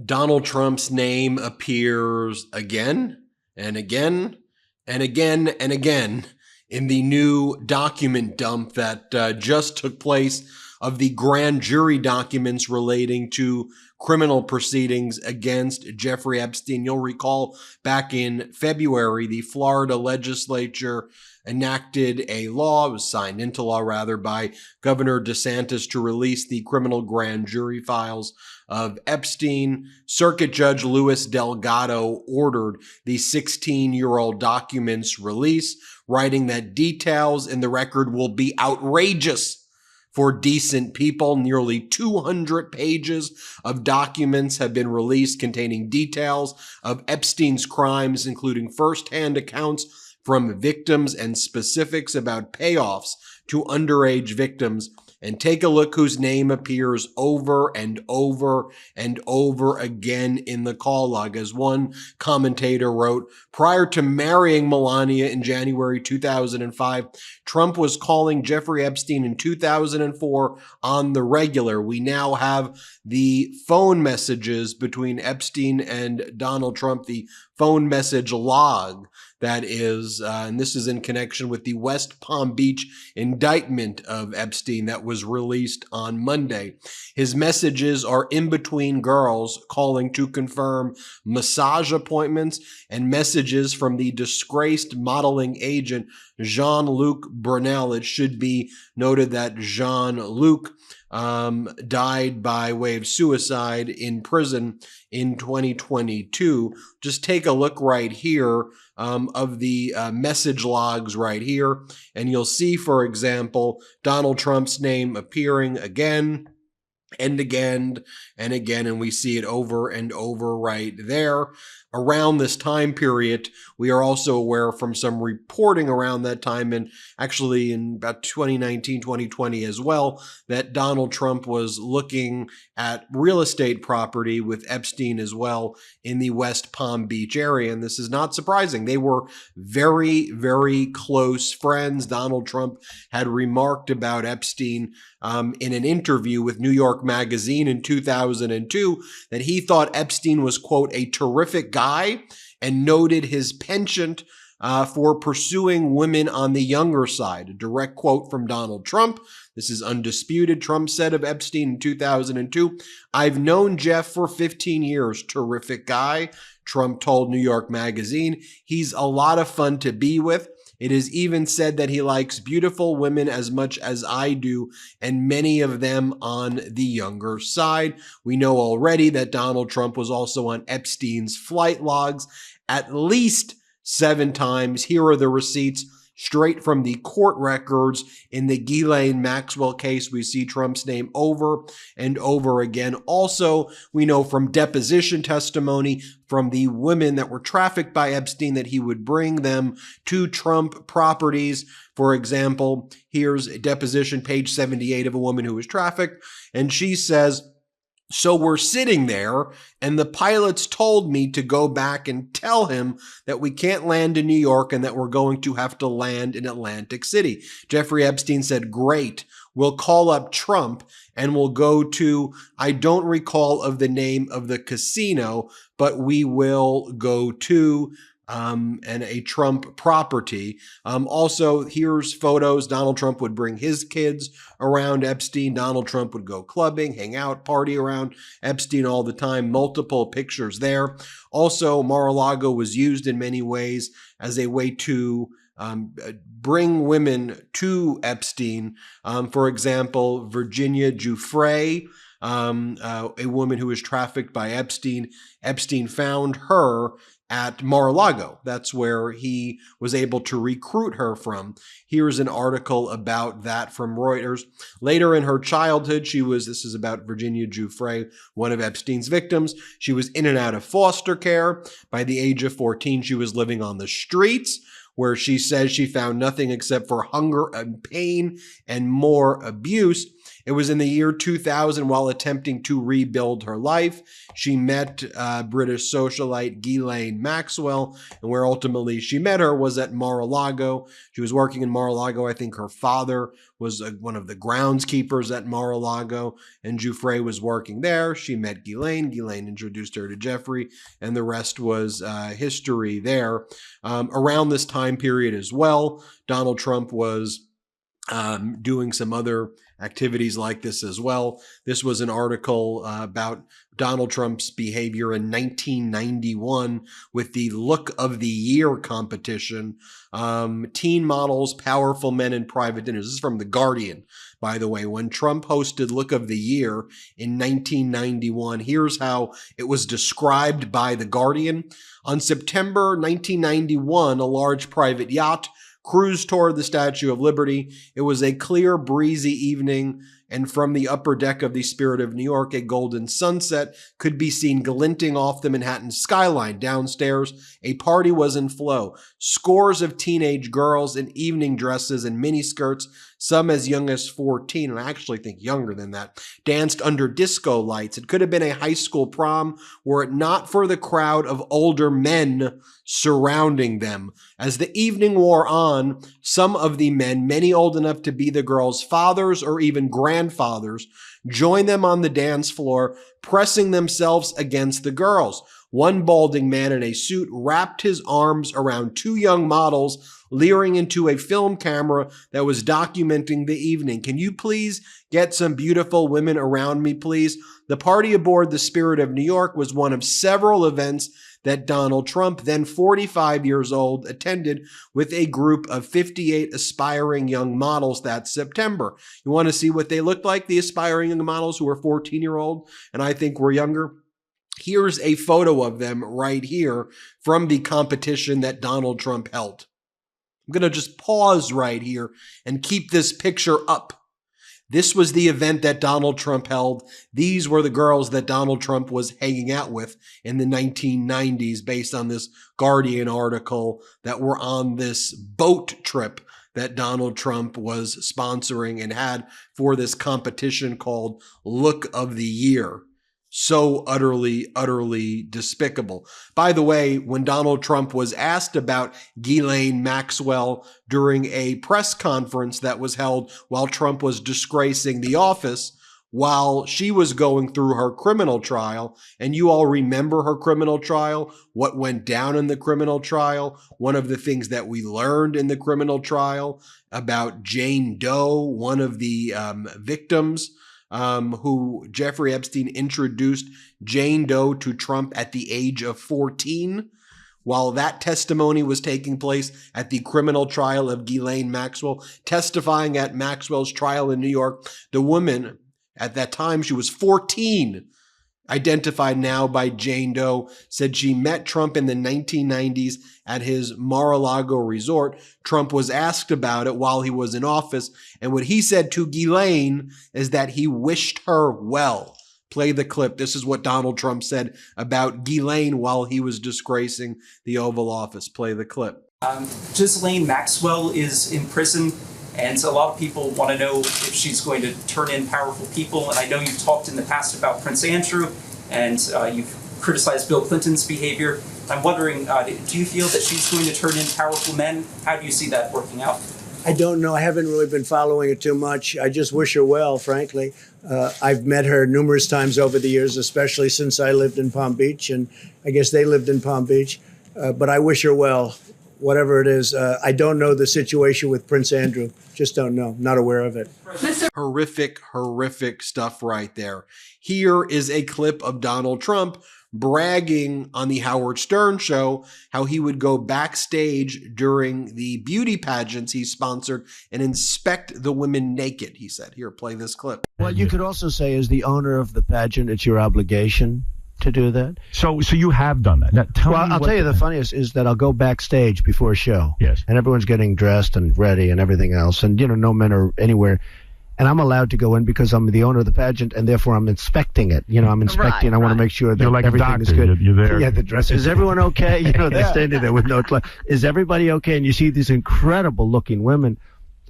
Donald Trump's name appears again and again and again and again in the new document dump that just took place of the grand jury documents relating to criminal proceedings against Jeffrey Epstein. You'll recall back in February, the Florida legislature enacted a law, it was signed into law rather, by Governor DeSantis to release the criminal grand jury files of Epstein. Circuit Judge Luis Delgado ordered the 16-year-old documents released, writing that details in the record will be outrageous for decent people. Nearly 200 pages of documents have been released containing details of Epstein's crimes, including firsthand accounts from victims and specifics about payoffs to underage victims. And take a look whose name appears over and over and over again in the call log. As one commentator wrote, prior to marrying Melania in January 2005, Trump was calling Jeffrey Epstein in 2004 on the regular. We now have the phone messages between Epstein and Donald Trump, the phone message log that is, and this is in connection with the West Palm Beach indictment of Epstein that was released on Monday. His messages are in between girls calling to confirm massage appointments and messages from the disgraced modeling agent Jean-Luc Brunel. It should be noted that Jean-Luc died by way of suicide in prison in 2022. Just take a look right here of the message logs right here, and you'll see, for example, Donald Trump's name appearing again and again and again, and we see it over and over right there. Around this time period, we are also aware from some reporting around that time, and actually in about 2019, 2020 as well, that Donald Trump was looking at real estate property with Epstein as well in the West Palm Beach area. And this is not surprising. They were very, very close friends. Donald Trump had remarked about Epstein in an interview with New York Magazine in 2002 that he thought Epstein was, quote, a terrific guy, and noted his penchant for pursuing women on the younger side. A direct quote from Donald Trump. This is undisputed. Trump said of Epstein in 2002, "I've known Jeff for 15 years. Terrific guy." Trump told New York Magazine, "He's a lot of fun to be with. It is even said that he likes beautiful women as much as I do, and many of them on the younger side." We know already that Donald Trump was also on Epstein's flight logs at least 7 times. Here are the receipts straight from the court records. In the Ghislaine Maxwell case, we see Trump's name over and over again. Also, we know from deposition testimony from the women that were trafficked by Epstein that he would bring them to Trump properties. For example, here's a deposition, page 78, of a woman who was trafficked, and she says, "So we're sitting there, and the pilots told me to go back and tell him that we can't land in New York and that we're going to have to land in Atlantic City." Jeffrey Epstein said, "Great, we'll call up Trump and we'll go to, I don't recall of the name of the casino, but we will go to and a Trump property." Also, here's photos. Donald Trump would bring his kids around Epstein. Donald Trump would go clubbing, hang out, party around Epstein all the time. Multiple pictures there. Also, Mar-a-Lago was used in many ways as a way to bring women to Epstein. For example, Virginia Giuffre, a woman who was trafficked by Epstein. Epstein found her at Mar-a-Lago. That's where he was able to recruit her from. Here's an article about that from Reuters. Later in her childhood, this is about Virginia Giuffre, one of Epstein's victims. She was in and out of foster care. By the age of 14, she was living on the streets, where she says she found nothing except for hunger and pain and more abuse. It was in the year 2000, while attempting to rebuild her life, she met British socialite Ghislaine Maxwell, and where ultimately she met her was at Mar-a-Lago. She was working in Mar-a-Lago. I think her father was one of the groundskeepers at Mar-a-Lago, and Giuffre was working there. She met Ghislaine. Ghislaine introduced her to Jeffrey, and the rest was history there. Around this time period as well, Donald Trump was doing some other activities like this as well. This was an article about Donald Trump's behavior in 1991 with the Look of the Year competition. Teen models, powerful men, and private dinners. This is from The Guardian, by the way. When Trump hosted Look of the Year in 1991, here's how it was described by The Guardian. On September 1991, a large private yacht cruised toward the Statue of Liberty. It was a clear, breezy evening, and from the upper deck of the Spirit of New York, a golden sunset could be seen glinting off the Manhattan skyline. Downstairs, a party was in flow. Scores of teenage girls in evening dresses and miniskirts, some as young as 14, and I actually think younger than that, danced under disco lights. It could have been a high school prom were it not for the crowd of older men surrounding them. As the evening wore on, some of the men, many old enough to be the girls' fathers or even grandfathers, joined them on the dance floor, pressing themselves against the girls. One balding man in a suit wrapped his arms around two young models, leering into a film camera that was documenting the evening. Can you please get some beautiful women around me, please? The party aboard the Spirit of New York was one of several events that Donald Trump, then 45 years old, attended with a group of 58 aspiring young models that September. You want to see what they looked like, the aspiring young models who were 14-year-old and I think were younger? Here's a photo of them right here from the competition that Donald Trump held. I'm going to just pause right here and keep this picture up. This was the event that Donald Trump held. These were the girls that Donald Trump was hanging out with in the 1990s based on this Guardian article that were on this boat trip that Donald Trump was sponsoring and had for this competition called Look of the Year. So utterly despicable. By the way, when Donald Trump was asked about Ghislaine Maxwell during a press conference that was held while Trump was disgracing the office, while she was going through her criminal trial, and you all remember her criminal trial, what went down in the criminal trial, one of the things that we learned in the criminal trial about Jane Doe, one of the victims, who Jeffrey Epstein introduced Jane Doe to Trump at the age of 14. While that testimony was taking place at the criminal trial of Ghislaine Maxwell, testifying at Maxwell's trial in New York, the woman, at that time she was 14, identified now by Jane Doe, said she met Trump in the 1990s at his Mar-a-Lago resort. Trump was asked about it while he was in office, and what he said to Ghislaine is that he wished her well. Play the clip. This is what Donald Trump said about Ghislaine while he was disgracing the Oval Office. Play the clip. Ghislaine Maxwell is in prison, and so a lot of people want to know if she's going to turn in powerful people. And I know you've talked in the past about Prince Andrew, and you've criticized Bill Clinton's behavior. I'm wondering, do you feel that she's going to turn in powerful men? How do you see that working out? I don't know. I haven't really been following it too much. I just wish her well, frankly. I've met her numerous times over the years, especially since I lived in Palm Beach, and I guess they lived in Palm Beach. But I wish her well, whatever it is. I don't know the situation with Prince Andrew. Just don't know. Not aware of it. Horrific stuff right there. Here is a clip of Donald Trump bragging on the Howard Stern show how he would go backstage during the beauty pageants he sponsored and inspect the women naked, he said. Here, play this clip. What you could also say is the owner of the pageant, it's your obligation to do that. So you have done that. Now, I'll tell you the funniest is that I'll go backstage before a show. Yes. And everyone's getting dressed and ready and everything else. And, no men are anywhere. And I'm allowed to go in because I'm the owner of the pageant, and therefore I'm inspecting it. I'm inspecting. I want to make sure that like everything is good. You're there. Yeah, the dress. Is everyone okay? They're standing there with no clothes. Is everybody okay? And you see these incredible looking women.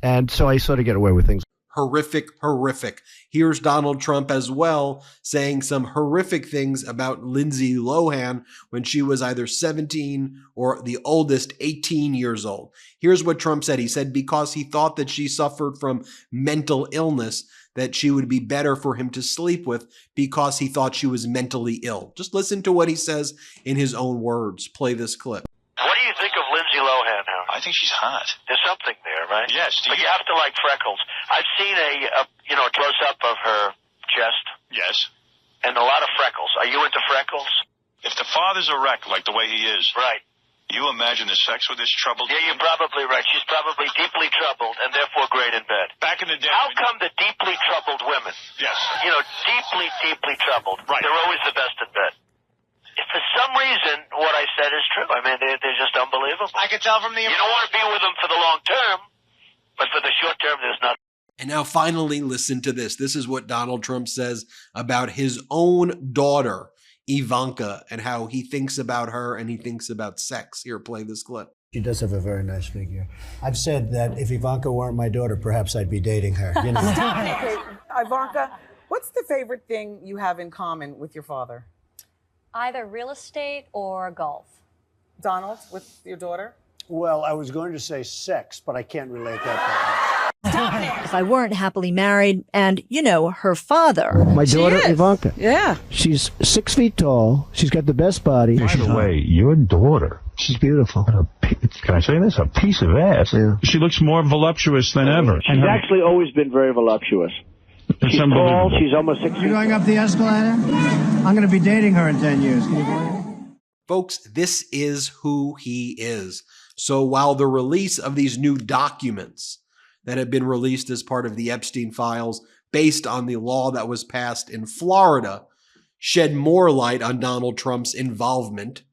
And so I sort of get away with things. horrific, horrific. Here's Donald Trump as well saying some horrific things about Lindsay Lohan when she was either 17 or the oldest 18 years old. Here's what Trump said. He said because he thought that she suffered from mental illness, that she would be better for him to sleep with because he thought she was mentally ill. Just listen to what he says in his own words. Play this clip. What do you think of Lindsay Lohan now? I think she's hot. There's something there, right? Yes. But you have to like freckles. I've seen a close-up of her chest. Yes. And a lot of freckles. Are you into freckles? If the father's a wreck like the way he is, Right. you imagine the sex with this troubled... Yeah, you're probably right. She's probably deeply troubled and therefore great in bed. Back in the day... How come the deeply troubled women, Yes. deeply, deeply troubled, Right. they're always the best in bed? If for some reason what I said is true, I mean, they're just unbelievable. I can tell from the... You don't want to be with them for the long term, but for the short term, there's nothing. And now finally listen to this. This is what Donald Trump says about his own daughter, Ivanka, and how he thinks about her and he thinks about sex. Here, play this clip. She does have a very nice figure. I've said that if Ivanka weren't my daughter, perhaps I'd be dating her. You know. Okay, Ivanka, what's the favorite thing you have in common with your father? Either real estate or golf. Donald, with your daughter? Well, I was going to say sex, but I can't relate that. If I weren't happily married and, her father. My daughter, Ivanka. Yeah. She's 6 feet tall. She's got the best body. By the way, your daughter, She's beautiful. can I say this? A piece of ass. Yeah. She looks more voluptuous than ever. She's actually always been very voluptuous. She's tall. She's almost 6 feet. You going up the escalator? I'm going to be dating her in 10 years. Can you believe it? Folks, this is who he is. So while the release of these new documents that have been released as part of the Epstein files based on the law that was passed in Florida shed more light on Donald Trump's involvement,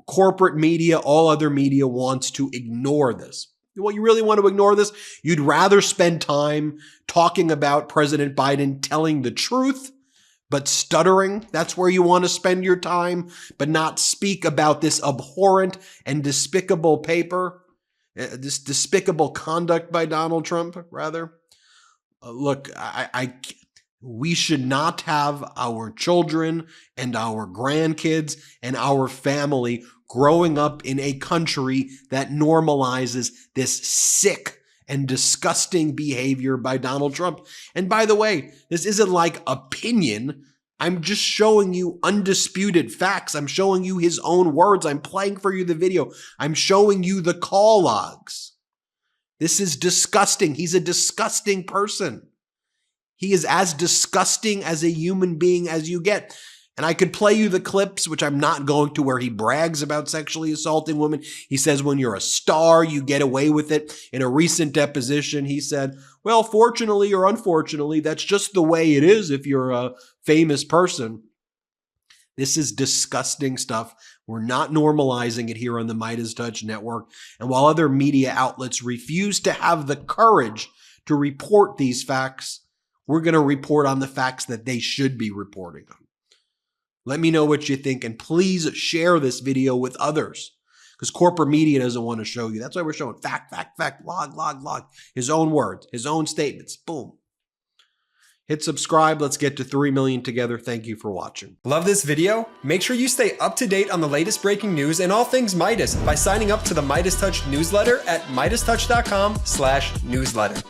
corporate media, all other media wants to ignore this. Well, you really want to ignore this? You'd rather spend time talking about President Biden telling the truth, but stuttering? That's where you want to spend your time, but not speak about this abhorrent and despicable paper, this despicable conduct by Donald Trump, rather. Look, we should not have our children and our grandkids and our family growing up in a country that normalizes this sick and disgusting behavior by Donald Trump. And by the way, this isn't like opinion. I'm just showing you undisputed facts. I'm showing you his own words. I'm playing for you the video. I'm showing you the call logs. This is disgusting. He's a disgusting person. He is as disgusting as a human being as you get. And I could play you the clips, which I'm not going to, where he brags about sexually assaulting women. He says when you're a star, you get away with it. In a recent deposition, he said, well, fortunately or unfortunately, that's just the way it is if you're a famous person. This is disgusting stuff. We're not normalizing it here on the MeidasTouch network. And while other media outlets refuse to have the courage to report these facts, we're going to report on the facts that they should be reporting on. Let me know what you think, and please share this video with others, because corporate media doesn't want to show you. That's why we're showing fact, fact, fact, log, log, log. His own words, his own statements. Boom. Hit subscribe. Let's get to 3 million together. Thank you for watching. Love this video? Make sure you stay up to date on the latest breaking news and all things Meidas by signing up to the MeidasTouch newsletter at MeidasTouch.com/newsletter.